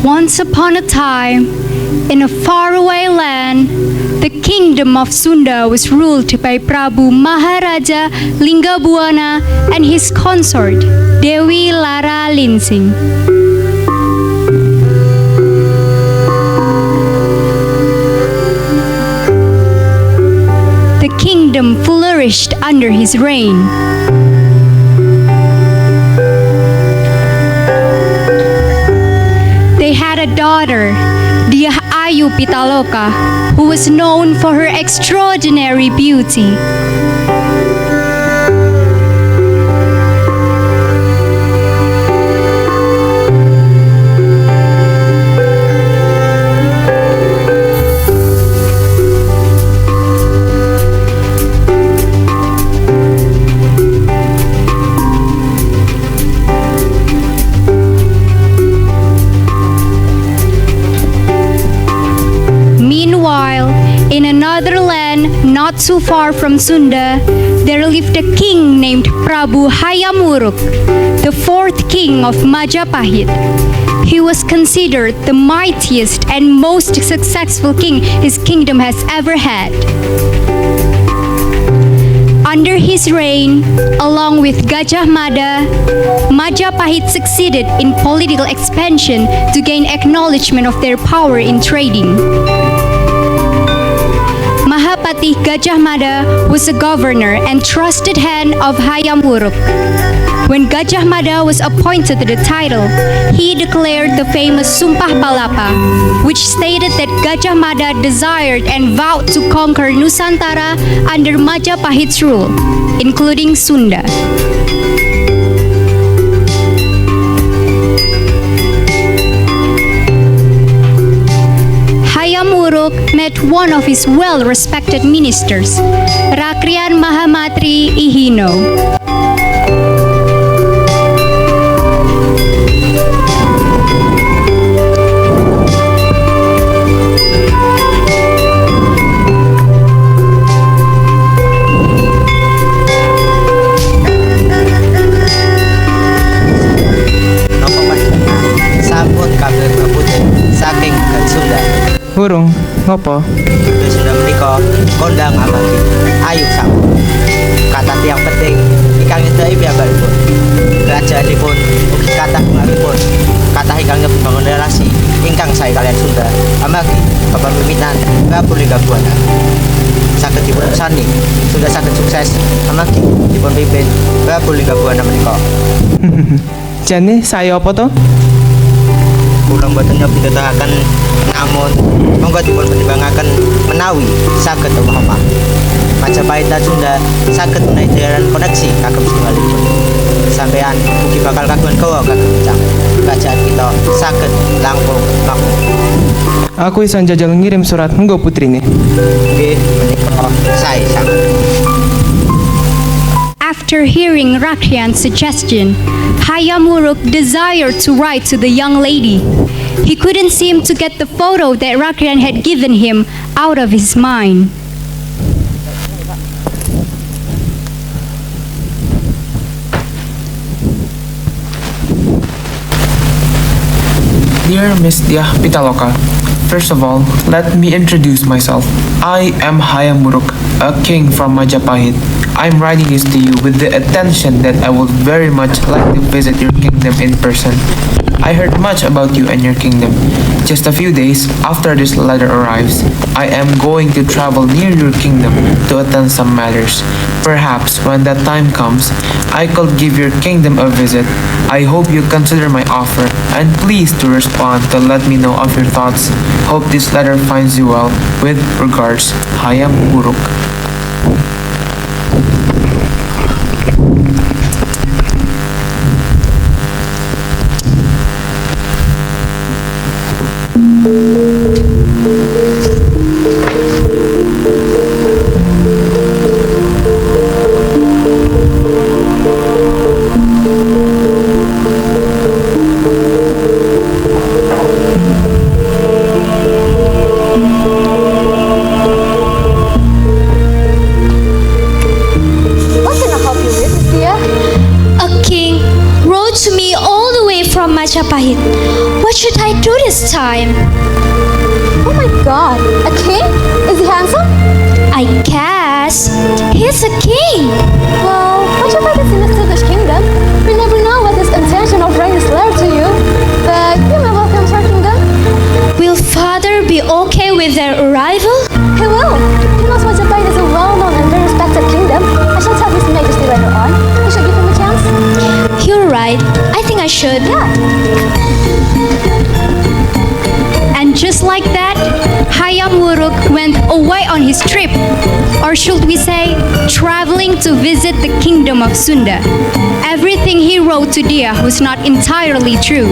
Once upon a time, in a faraway land, the kingdom of Sunda was ruled by Prabu Maharaja Linggabuana and his consort, Dewi Lara Linsing. The kingdom flourished under his reign. They had a daughter, Dia Ayu Pitaloka, who was known for her extraordinary beauty. In another land not too far from Sunda, there lived a king named Prabu Hayamuruk, the fourth king of Majapahit. He was considered the mightiest and most successful king his kingdom has ever had. Under his reign, along with Gajah Mada, Majapahit succeeded in political expansion to gain acknowledgement of their power in trading. Mahapati Gajah Mada was a governor and trusted hand of Hayamuruk. When Gajah Mada was appointed to the title, he declared the famous Sumpah Palapa, which stated that Gajah Mada desired and vowed to conquer Nusantara under Majapahit's rule, including Sunda. Hayamuruk met one of his well-respected ministers, Rakrian Mahamatri Ihino. Burung, ngopo? Sudah menika kondang amati. Ayo sama. Kata tiang penting, ikang itu piyambakipun. Kerajaanipun ugi kathah pun. Kathah ingkang ngebangun relasi ingkang sae kalian Sunda. Amargi kepemimpinan Prabu Linggabuana. Saged dipun sani, Sunda saged sukses amargi dipun pimpin Prabu Linggabuana menika. Jane saya apa to? Kula mboten nyebutaken namun monggo dipun pertimbangaken menawi saged omah-omah. Majapahit lan Sunda saged menawi jalan koneksi kagem setunggalipun. Sampean ugi bakal kagungan gawa kagem cang. Kerajaan kita saged langkung makmur. Aku iso njajal ngirim surat nggo putrine. Nggih, menika sae sanget. After hearing Rakrian's suggestion, Hayamuruk desired to write to the young lady. He couldn't seem to get the photo that Rakrian had given him out of his mind. Dear Miss Diah Pitaloka, first of all, let me introduce myself. I am Hayamuruk, a king from Majapahit. I'm writing this to you with the attention that I would very much like to visit your kingdom in person. I heard much about you and your kingdom. Just a few days after this letter arrives, I am going to travel near your kingdom to attend some matters. Perhaps when that time comes, I could give your kingdom a visit. I hope you consider my offer and please to respond to let me know of your thoughts. Hope this letter finds you well. With regards, Hayamuruk. this time. Oh my god, a king? Is he handsome? I guess he's a king. Well, Majapahit is in the Turkish kingdom. We never know what his intention of bringing his letter to you. But you may welcome to our kingdom. Will father be okay with their arrival? He will. He knows Majapahit is a well-known and very respected kingdom. I shall tell His Majesty later on. We should give him a chance. You're right. I think I should. Yeah. And just like that, Hayam Wuruk went away on his trip, or should we say, traveling to visit the kingdom of Sunda. Everything he wrote to Dia was not entirely true.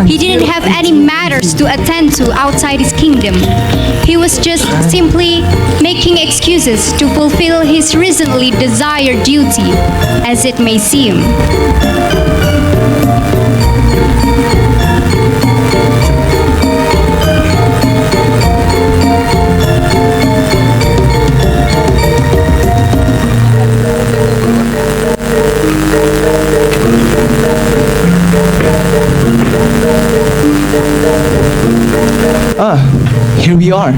He didn't have any matters to attend to outside his kingdom. He was just simply making excuses to fulfill his recently desired duty, as it may seem. Here we are.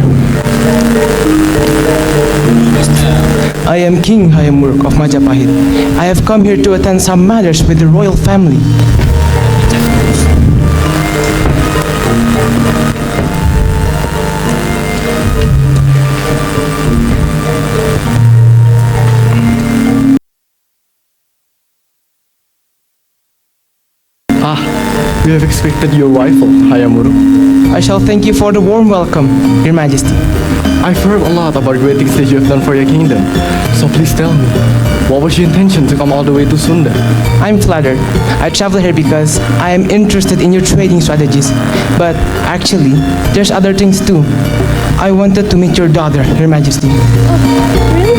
I am King Hayamuruk of Majapahit. I have come here to attend some matters with the royal family. We have expected your arrival, Hayamuruk. I shall thank you for the warm welcome, Your Majesty. I've heard a lot about great things that you have done for your kingdom. So please tell me, what was your intention to come all the way to Sunda? I'm flattered. I traveled here because I am interested in your trading strategies. But actually, there's other things too. I wanted to meet your daughter, Your Majesty. Really?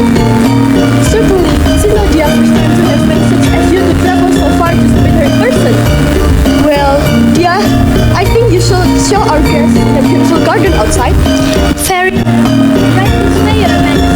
Certainly. It's not the first time to have been such as you to travel so far just to meet her in person. Well, yeah, I think you should show our guests the beautiful garden outside. Very Right this way, Your Majesty.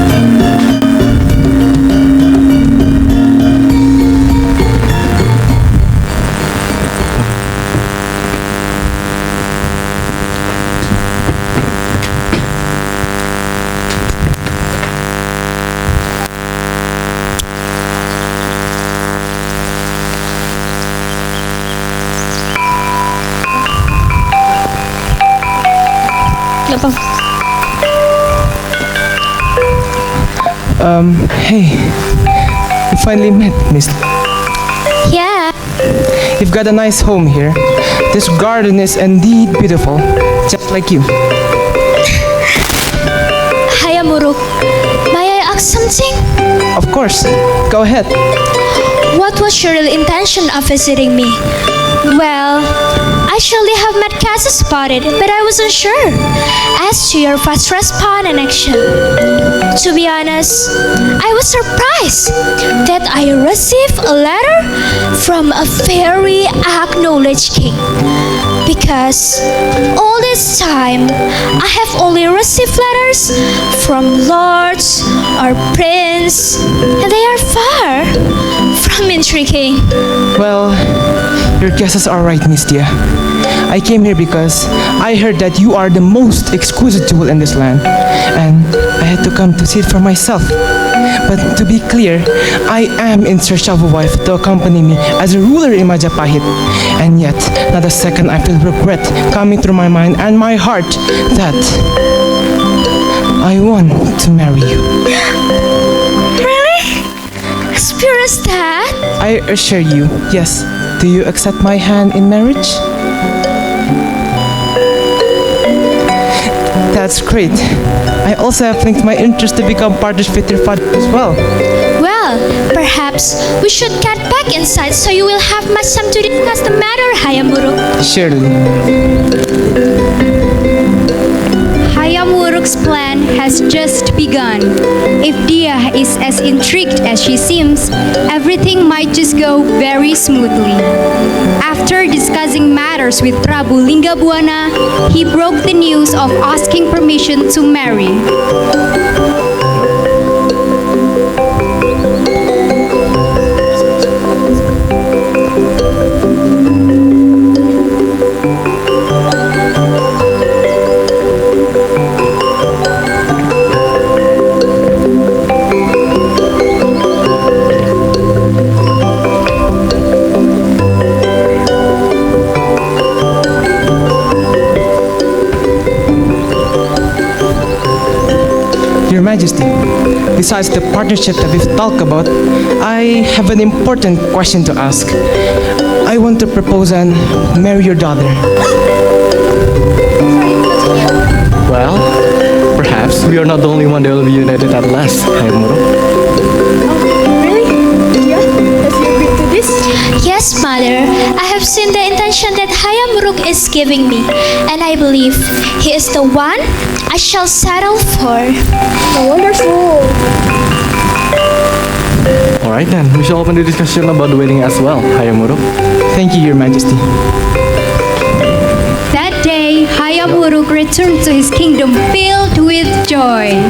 Hey, we finally met, Miss. yeah. You've got a nice home here. This garden is indeed beautiful, just like you. Hayamuruk, may I ask something? Of course, go ahead. What was your real intention of visiting me? Well, I surely have met cases about it, but I wasn't sure as to your fast response and action. To be honest, I was surprised that I received a letter from a very acknowledged king. Because all this time, I have only received letters from lords or prince, and they are far from intriguing. Well, your guesses are right, Miss Dia. I came here because I heard that you are the most exquisite jewel in this land, and I had to come to see it for myself. But to be clear, I am in search of a wife to accompany me as a ruler in Majapahit. And yet, not a second I feel regret coming through my mind and my heart that I want to marry you. Really? As pure as that? I assure you, yes. Do you accept my hand in marriage? That's great. I also have linked my interest to become partners with your father as well. Well, perhaps we should get back inside so you will have much time to discuss the matter, Hayamuruk. Surely. Hayamuruk's plan has just begun. If Dia is as intrigued as she seems, everything might just go very smoothly. After discussing matters with Prabu Linggabuana, he broke the news of asking permission to marry. Your Majesty, besides the partnership that we've talked about, I have an important question to ask. I want to propose and marry your daughter. Well, perhaps we are not the only one that will be united at last, Hayam Wuruk. Really? Yeah? Has he agreed to this? Yes, Mother. I have seen the intention that Hayam Wuruk is giving me, and I believe he is the one I shall settle for. Oh, wonderful. Alright then, we shall open the discussion about the wedding as well, Hayam Wuruk. Thank you, Your Majesty. That day, Hayam Wuruk returned to his kingdom filled with joy.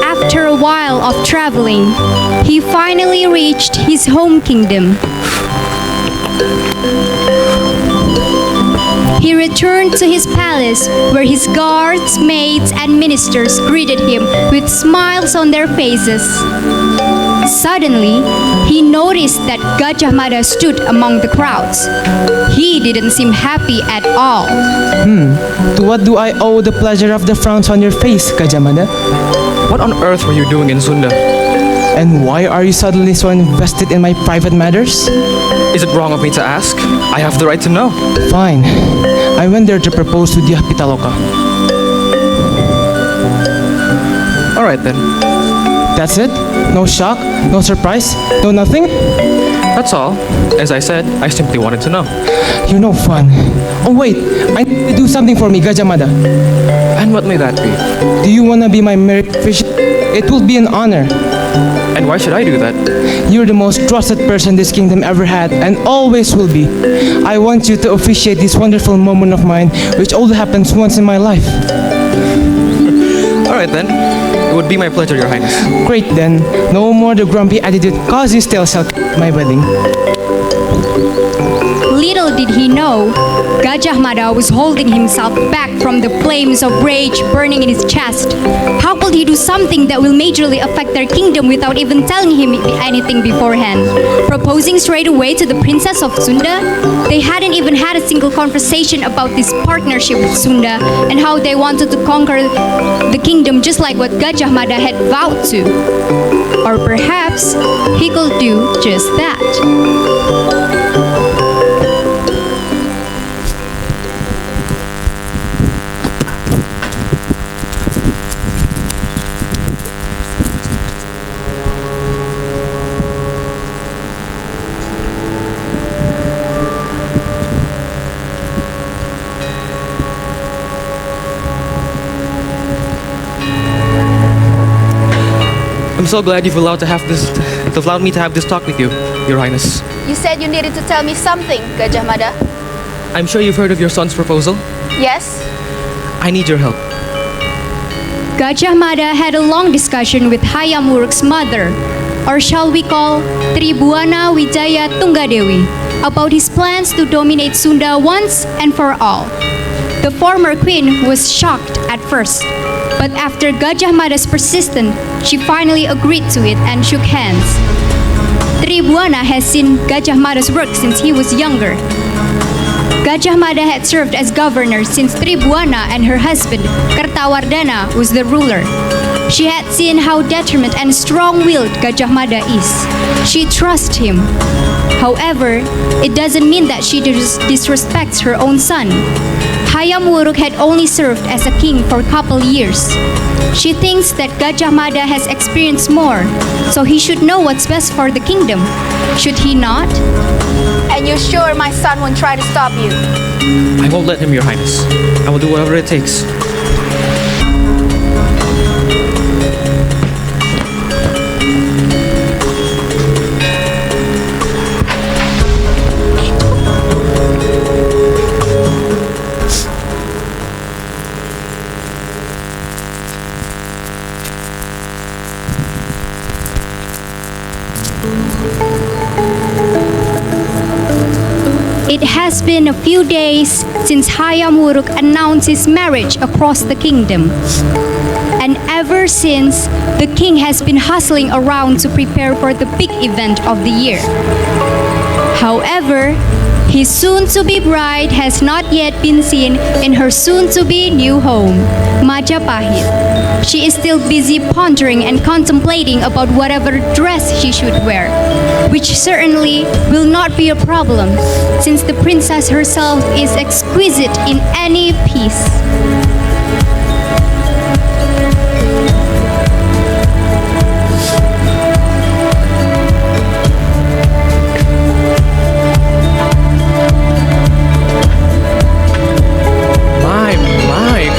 After a while of traveling, he finally reached his home kingdom. He returned to his palace where his guards, maids, and ministers greeted him with smiles on their faces. Suddenly, he noticed that Gajah Mada stood among the crowds. He didn't seem happy at all. To what do I owe the pleasure of the frowns on your face, Gajah Mada? What on earth were you doing in Sunda? And why are you suddenly so invested in my private matters? Is it wrong of me to ask? I have the right to know. Fine. I went there to propose to Diah Pitaloka. Alright then, That's it? No shock? No surprise? No nothing? that's all. As I said, I simply wanted to know. You're no fun. Oh wait, I need to do something for me, Gajah Mada. And what may that be? Do you wanna be my married fish? It will be an honor. And why should I do that? You're the most trusted person this kingdom ever had and always will be. I want you to officiate this wonderful moment of mine, which only happens once in my life. Alright then, it would be my pleasure, Your Highness. Great then, no more the grumpy attitude cause you still shall my wedding. Little did he know, Gajah Mada was holding himself back from the flames of rage burning in his chest. How could he do something that will majorly affect their kingdom without even telling him anything beforehand? Proposing straight away to the princess of Sunda? They hadn't even had a single conversation about this partnership with Sunda and how they wanted to conquer the kingdom just like what Gajah Mada had vowed to. Or perhaps he could do just that. I'm so glad you've allowed me to have this talk with you, Your Highness. You said you needed to tell me something, Gajah Mada. I'm sure you've heard of your son's proposal. Yes? I need your help. Gajah Mada had a long discussion with Hayam Wuruk's mother, or shall we call Tribuana Wijaya Tunggadewi, about his plans to dominate Sunda once and for all. The former queen was shocked at first, but after Gajah Mada's persistence, she finally agreed to it and shook hands. Tribuana has seen Gajah Mada's work since he was younger. Gajah Mada had served as governor since Tribuana and her husband, Kertawardana, was the ruler. She had seen how determined and strong-willed Gajah Mada is. She trusts him. However, it doesn't mean that she disrespects her own son. Hayam Wuruk had only served as a king for a couple years. She thinks that Gajah Mada has experienced more, so he should know what's best for the kingdom. Should he not? And you're sure my son won't try to stop you? I won't let him, Your Highness. I will do whatever it takes. It has been a few days since Hayam Wuruk announced his marriage across the kingdom. And ever since, the king has been hustling around to prepare for the big event of the year. However, his soon-to-be bride has not yet been seen in her soon-to-be new home, Majapahit. She is still busy pondering and contemplating about whatever dress she should wear, which certainly will not be a problem, since the princess herself is exquisite in any piece.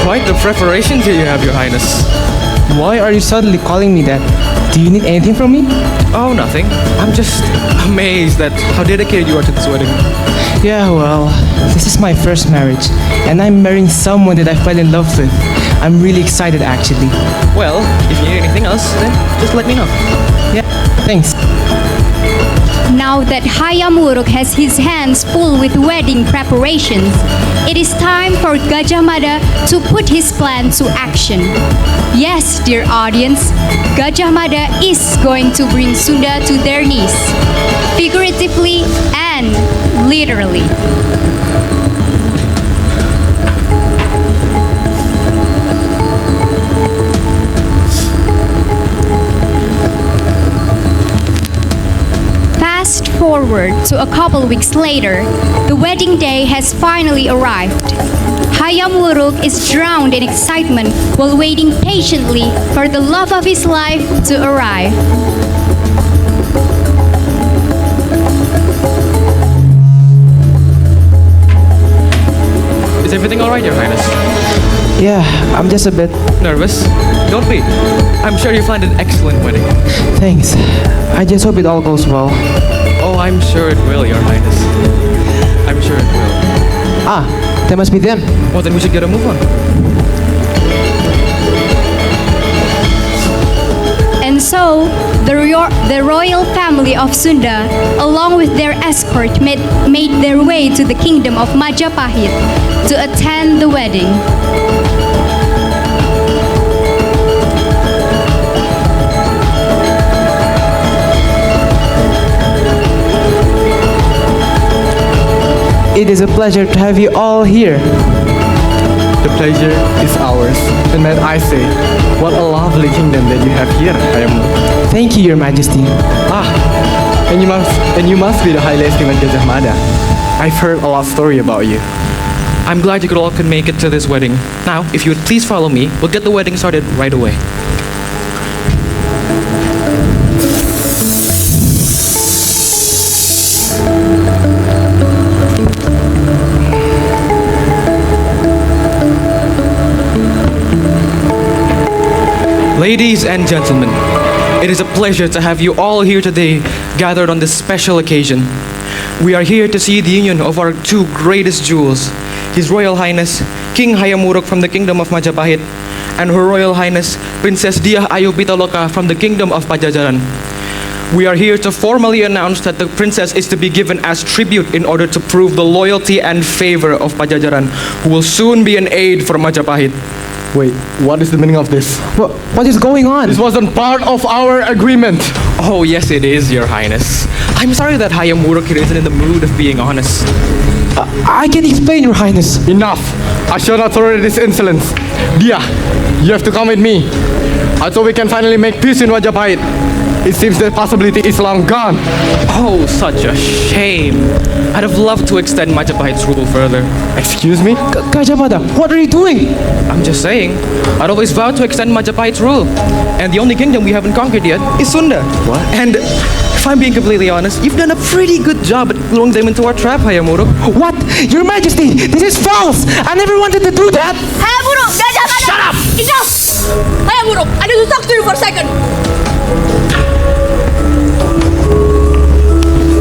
Quite the preparations here you have, Your Highness. Why are you suddenly calling me that? Do you need anything from me? Oh, nothing. I'm just amazed at how dedicated you are to this wedding. Yeah, well, this is my first marriage, and I'm marrying someone that I fell in love with. I'm really excited, actually. Well, if you need anything else, then just let me know. Yeah, thanks. Now that Hayam Wuruk has his hands full with wedding preparations, it is time for Gajah Mada to put his plan to action. Yes, dear audience, Gajah Mada is going to bring Sunda to their knees, figuratively and literally. Fast forward to a couple weeks later, the wedding day has finally arrived. Hayam Wuruk is drowned in excitement while waiting patiently for the love of his life to arrive. Is everything alright, Your Highness? Yeah, I'm just a bit... Nervous? Don't be. I'm sure you'll find an excellent wedding. Thanks. I just hope it all goes well. Oh, I'm sure it will, Your Highness. I'm sure it will. Ah, that must be them. Well, then we should get a move on. And so, the royal family of Sunda, along with their escort, made their way to the kingdom of Majapahit to attend the wedding. It is a pleasure to have you all here. The pleasure is ours. And may I say, what a lovely kingdom that you have here, Hayam. Thank you, Your Majesty. And you must be the highly esteemed Gajah Mada. I've heard a lot of story about you. I'm glad you all could make it to this wedding. Now, if you would please follow me, we'll get the wedding started right away. Ladies and gentlemen, it is a pleasure to have you all here today, gathered on this special occasion. We are here to see the union of our two greatest jewels, His Royal Highness King Hayam Wuruk from the Kingdom of Majapahit, and Her Royal Highness Princess Diah Ayu Pitaloka from the Kingdom of Pajajaran. We are here to formally announce that the princess is to be given as tribute in order to prove the loyalty and favor of Pajajaran, who will soon be an aid for Majapahit. Wait, what is the meaning of this? What is going on? This wasn't part of our agreement. Oh, yes it is, Your Highness. I'm sorry that Hayam Wuruk isn't in the mood of being honest. I can explain, Your Highness. Enough! I shall not tolerate this insolence. Dia, you have to come with me. So we can finally make peace in Majapahit. It seems that possibility is long gone. Oh, such a shame. I'd have loved to extend Majapahit's rule further. Excuse me? Gajah Mada, what are you doing? I'm just saying, I'd always vowed to extend Majapahit's rule. And the only kingdom we haven't conquered yet is Sunda. What? And if I'm being completely honest, you've done a pretty good job at luring them into our trap, Hayam Wuruk. What? Your Majesty, this is false! I never wanted to do that! Hayam Wuruk, Gajah Mada! Shut up! Enough! Hayam Wuruk, I need to talk to you for a second.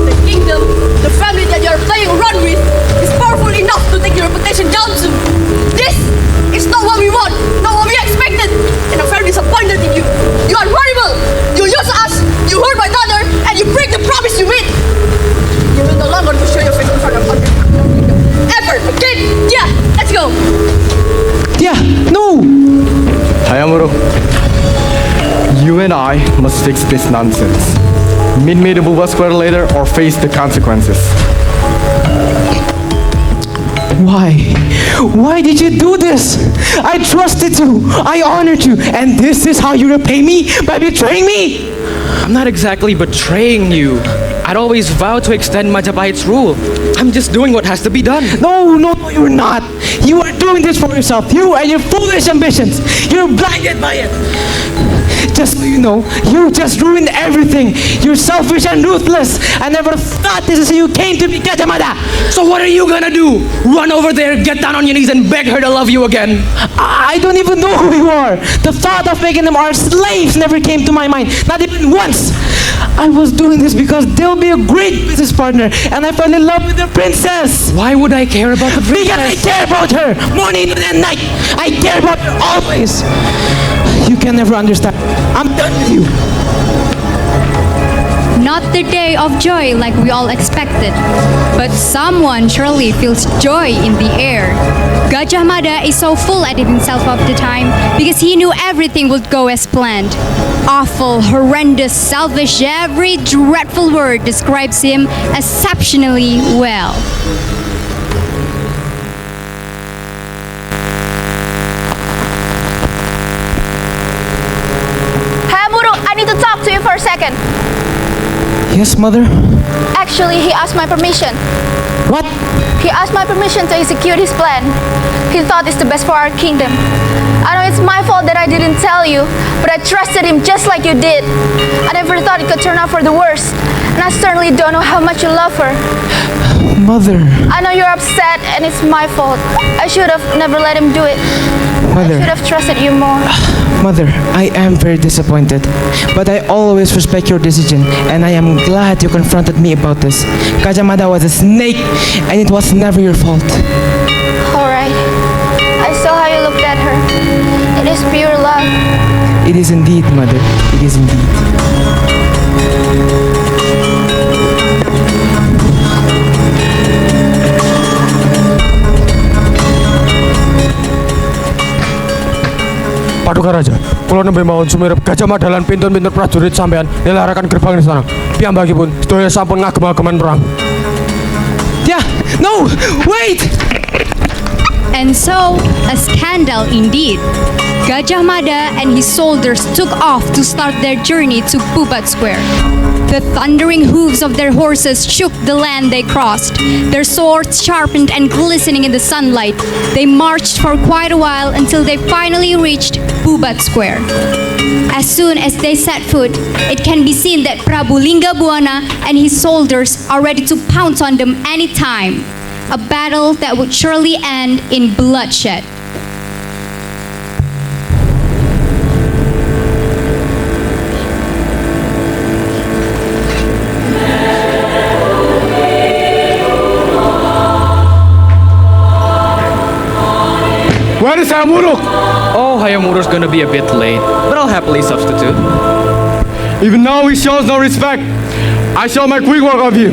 The kingdom, the family that you're playing around with, is powerful enough to take your reputation down to. This is not what we want, not what we expected, and I'm very disappointed in you. You are horrible. You use us, you hurt my daughter, and you break the promise you made. You will no longer to show your face in front of others. fix this nonsense. Meet me at the Bubat Square later or face the consequences. Why? Why did you do this? I trusted you. I honored you. And this is how you repay me? By betraying me? I'm not exactly betraying you. I'd always vowed to extend Majapahit's rule. I'm just doing what has to be done. No, you're not. You are doing this for yourself. You and your foolish ambitions. You're blinded by it. Just so you know, you just ruined everything. You're selfish and ruthless. I never thought this is how you came to be Gajah Mada. So what are you gonna do? Run over there, get down on your knees and beg her to love you again? I don't even know who you are. The thought of making them our slaves never came to my mind. Not even once. I was doing this because they'll be a great business partner and I fell in love with the princess. Why would I care about the princess? Because I care about her morning and night. I care about her always. You can never understand. I'm done with you. Not the day of joy like we all expected, but someone surely feels joy in the air. Gajah Mada is so full at himself of the time because he knew everything would go as planned. Awful, horrendous, selfish, every dreadful word describes him exceptionally well. I need to talk to you for a second. Yes, mother? Actually, he asked my permission. What? He asked my permission to execute his plan. He thought it's the best for our kingdom. I know it's my fault that I didn't tell you, but I trusted him just like you did. I never thought it could turn out for the worst, and I certainly don't know how much you love her. Mother. I know you're upset, and it's my fault. I should have never let him do it. Mother. I should have trusted you more. Mother, I am very disappointed, but I always respect your decision, and I am glad you confronted me about this. Gajah Mada was a snake, and it was never your fault. Alright. I saw how you looked at her. It is pure love. It is indeed, Mother. It is indeed. Paduka Raja, kula nembe mawon sumirep Gajah Mada lan pinten-pinten prajurit sampean nilaraken gerbang istana. Piyambakipun sedaya sampun ngagem-ageman perang. Yeah, no, wait! And so, a scandal indeed. Gajah Mada and his soldiers took off to start their journey to Bubat Square. The thundering hooves of their horses shook the land they crossed. Their swords sharpened and glistening in the sunlight. They marched for quite a while until they finally reached Bubat Square. As soon as they set foot, it can be seen that Prabu Lingga Buana and his soldiers are ready to pounce on them any time. A battle that would surely end in bloodshed. Where is Hayamuruk? Oh, Hayamuru's gonna be a bit late, but I'll happily substitute. Even now he shows no respect. I shall make quick work of you.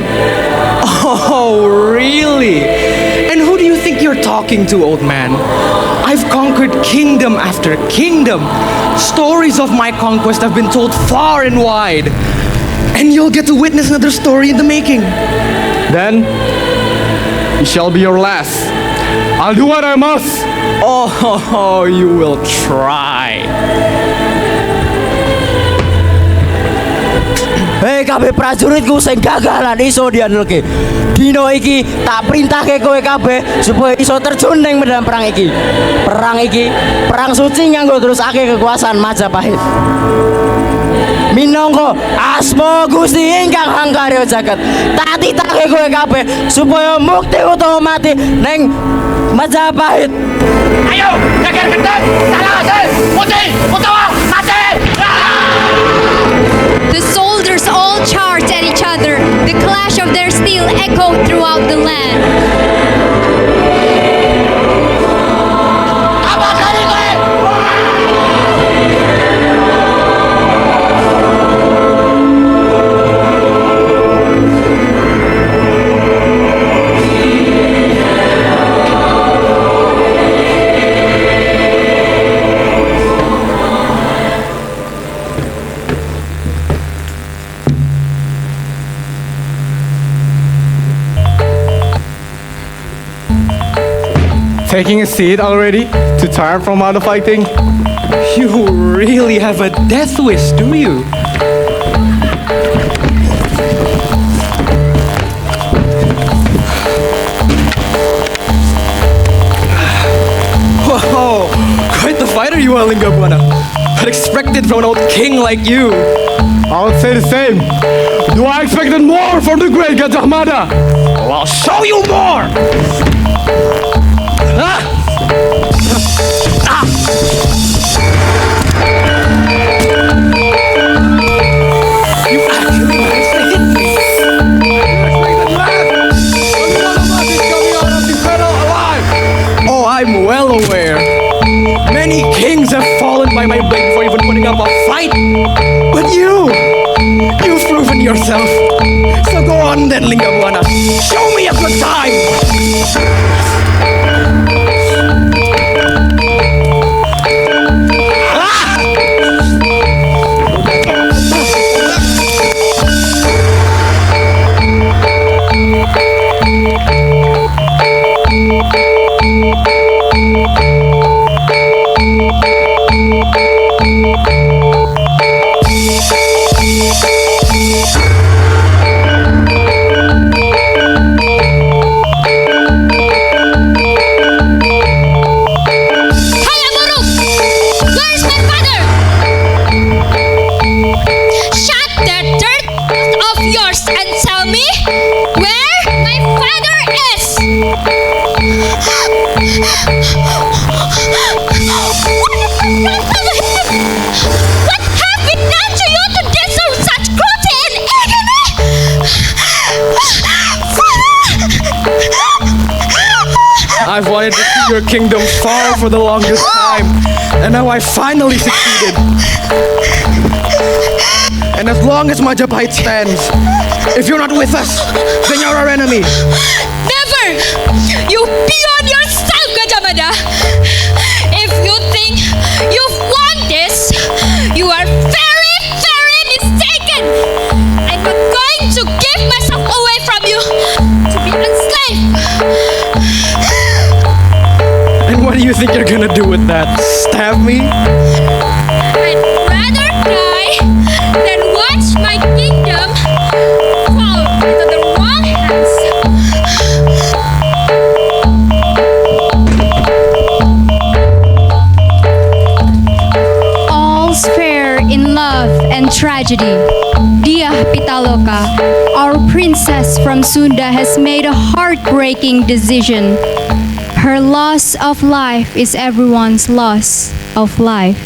Oh, really? And who do you think you're talking to, old man? I've conquered kingdom after kingdom. Stories of my conquest have been told far and wide. And you'll get to witness another story in the making. Then it shall be your last. I'll do what I must. Oh, you will try. Hei kabeh prajuritku sing gagalan iso diandelke. Dino iki tak perintahke kowe kabeh supaya iso terjun ning medan perang iki. Perang suci nganggo terusake kekuasaan Majapahit. Minangka asma Gusti ingkang hangkarya jagat. Tak titahke kowe kabeh supaya mukti utawa mati ning Majapahit. Ayo, jaga ketat, salah mukti utawa mati. The soldiers all charged at each other. The clash of their steel echoed throughout the land. Taking a seat already? Too tired from all the fighting? You really have a death wish, do you? Whoa, quite the fighter you are, Lingabuana. Unexpected from an old king like you. I would say the same. Do I expected more from the great Gajah Mada? Well, I'll show you more! Ah! Ah! You actually managed to hit me! Oh, I'm well aware. Many kings have fallen by my blade before even putting up a fight. But you've proven yourself. So go on then, Lingabuana. Show me a good time! I've wanted to see your kingdom fall for the longest time, and now I finally succeeded. And as long as Majapahit stands, if you're not with us, then you're our enemy. Never! You beyond yourself, Gajah Mada! If you think you've won this, you are very, very mistaken! I'm not going to give myself away from you to be enslaved! And what do you think you're gonna do with that? Stab me? I'd rather die than watch my kingdom fall into the wrong hands. All's fair in love and tragedy. Dia Pitaloka, our princess from Sunda, has made a heartbreaking decision. Her loss of life is everyone's loss of life.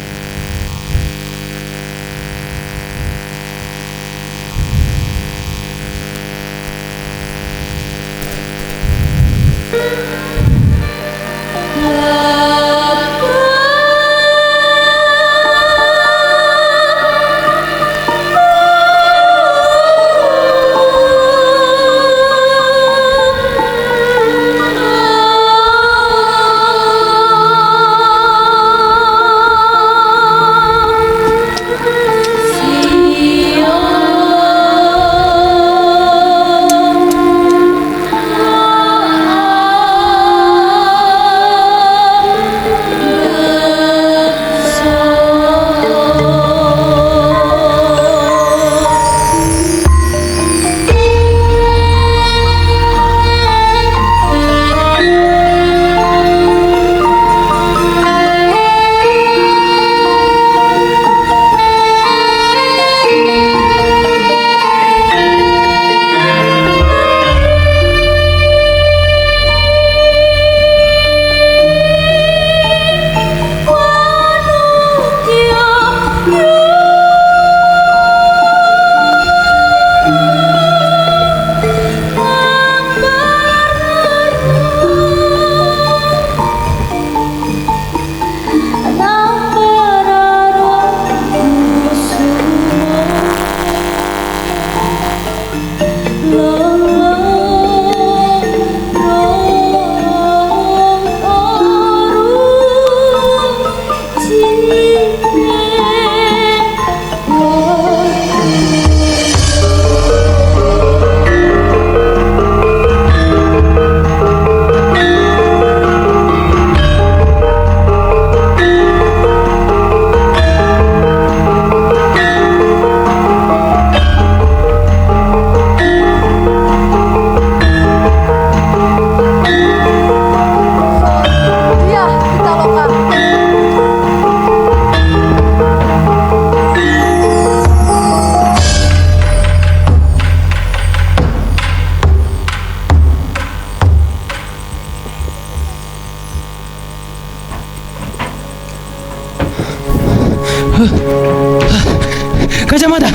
Gajah Mada,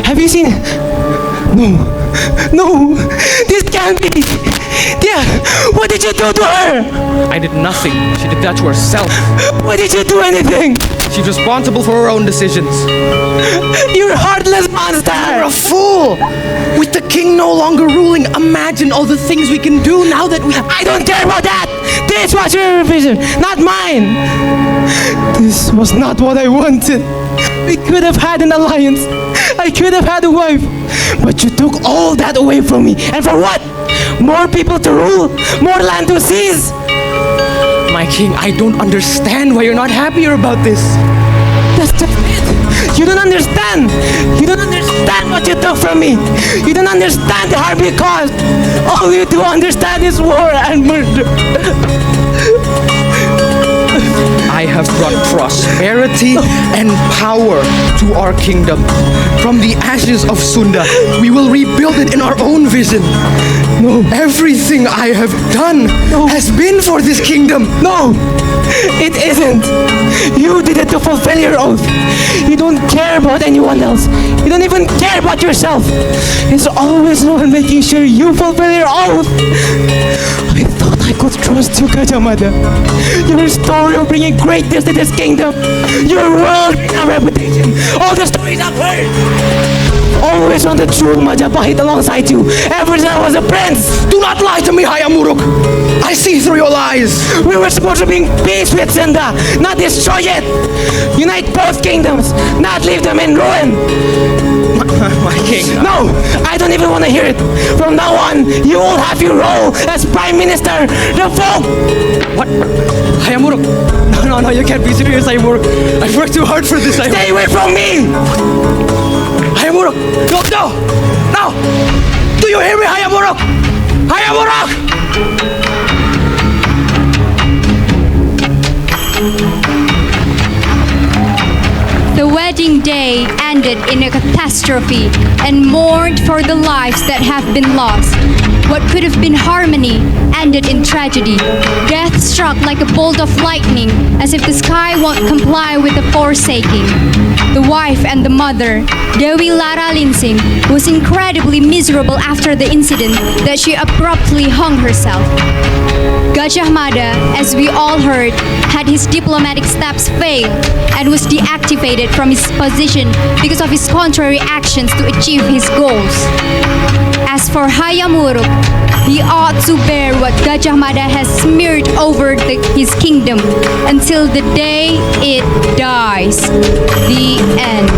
have you seen it? No, no, this can't be. Dear, what did you do to her? I did nothing. She did that to herself. Why did you do anything? She's responsible for her own decisions. You're a heartless monster. You're a fool! With the king no longer ruling, imagine all the things we can do now that we have... I don't care about that. This was your vision, not mine. This was not what I wanted. We could have had an alliance. I could have had a wife. But you took all that away from me. And for what? More people to rule? More land to seize? My king, I don't understand why you're not happier about this. That's just it. You don't understand. You don't understand what you took from me. You don't understand the harm you caused. All you do understand is war and murder. I have brought prosperity and power to our kingdom. From the ashes of Sunda, we will rebuild it in our own vision. No. Everything I have done has been for this kingdom. No, it isn't. You did it to fulfill your oath. You don't care about anyone else. You don't even care about yourself. It's always on making sure you fulfill your oath. I thought I could trust you, Gajah Mada. Your story of bringing greatness to this kingdom. Your world-renowned reputation. All the stories I've heard. Always on the true Majapahit alongside you. Ever since I was a prince. Do not lie to me, Hayam Wuruk. I see through your lies. We were supposed to be in peace with Sunda, not destroy it. Unite both kingdoms, not leave them in ruin. My king. No, I don't even want to hear it. From now on, you will have your role as Prime Minister. Revoke! What? Hayam Wuruk. No, you can't be serious, Hayam Wuruk. I've worked too hard for this. Stay away from me! Hayam Wuruk. No! Do you hear me, Hayam Wuruk? Hayam Wuruk! The wedding day ended in a catastrophe and mourned for the lives that have been lost. What could have been harmony ended in tragedy. Death struck like a bolt of lightning, as if the sky won't comply with the forsaking. The wife and the mother, Dewi Lara Linsing, was incredibly miserable after the incident that she abruptly hung herself. Gajah Mada, as we all heard, had his diplomatic steps failed and was deactivated from his position because of his contrary actions to achieve his goals. As for Hayam Wuruk, he ought to bear what Gajah Mada has smeared over his kingdom until the day it dies. The end.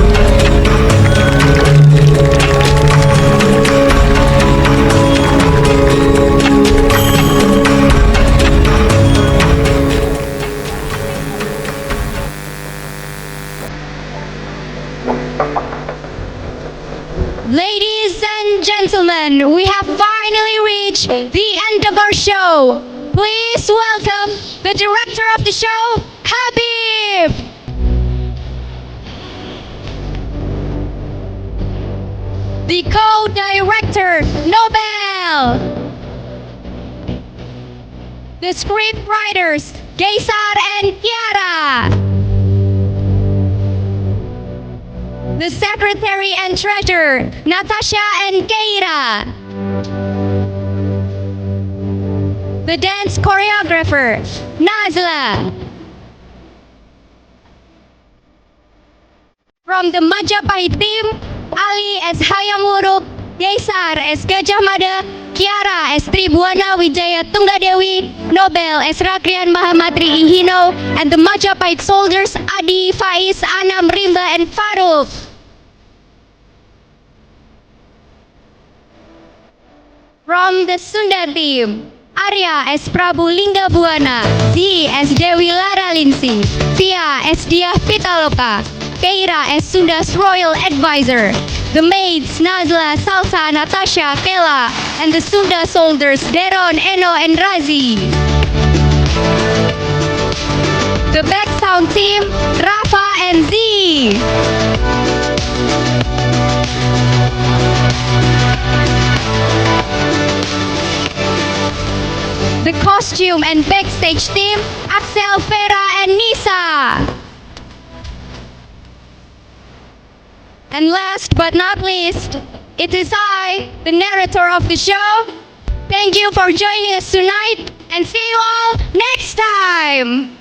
Ladies and gentlemen, we have finally reached the end of our show. Please welcome the director of the show, Habib. The co-director, Nobel. The scriptwriters, Gaysar and Kiara. The secretary and treasurer, Natasha and Keira. The dance choreographer, Nazla. From the Majapahit team, Ali as Hayam Wuruk, Gaysar as Gajah Mada, Kiara as Tribuana Wijaya Tunggadewi, Nobel as Rakrian Mahamatri Ihino, and the Majapahit soldiers Adi, Faiz, Anam, Rimba, and Faruk. From the Sunda team, Arya as Prabu Lingga Buana, Z as Dewi Lara Linsing, Tia as Diah Pitaloka, Keira as Sunda's royal advisor, the maids Nazla, Salsa, Natasha, Kela, and the Sunda soldiers Deron, Eno, and Razi. The back sound team, Rafa and Z. The costume and backstage team, Axel, Vera, and Nisa. And last but not least, it is I, the narrator of the show. Thank you for joining us tonight and see you all next time.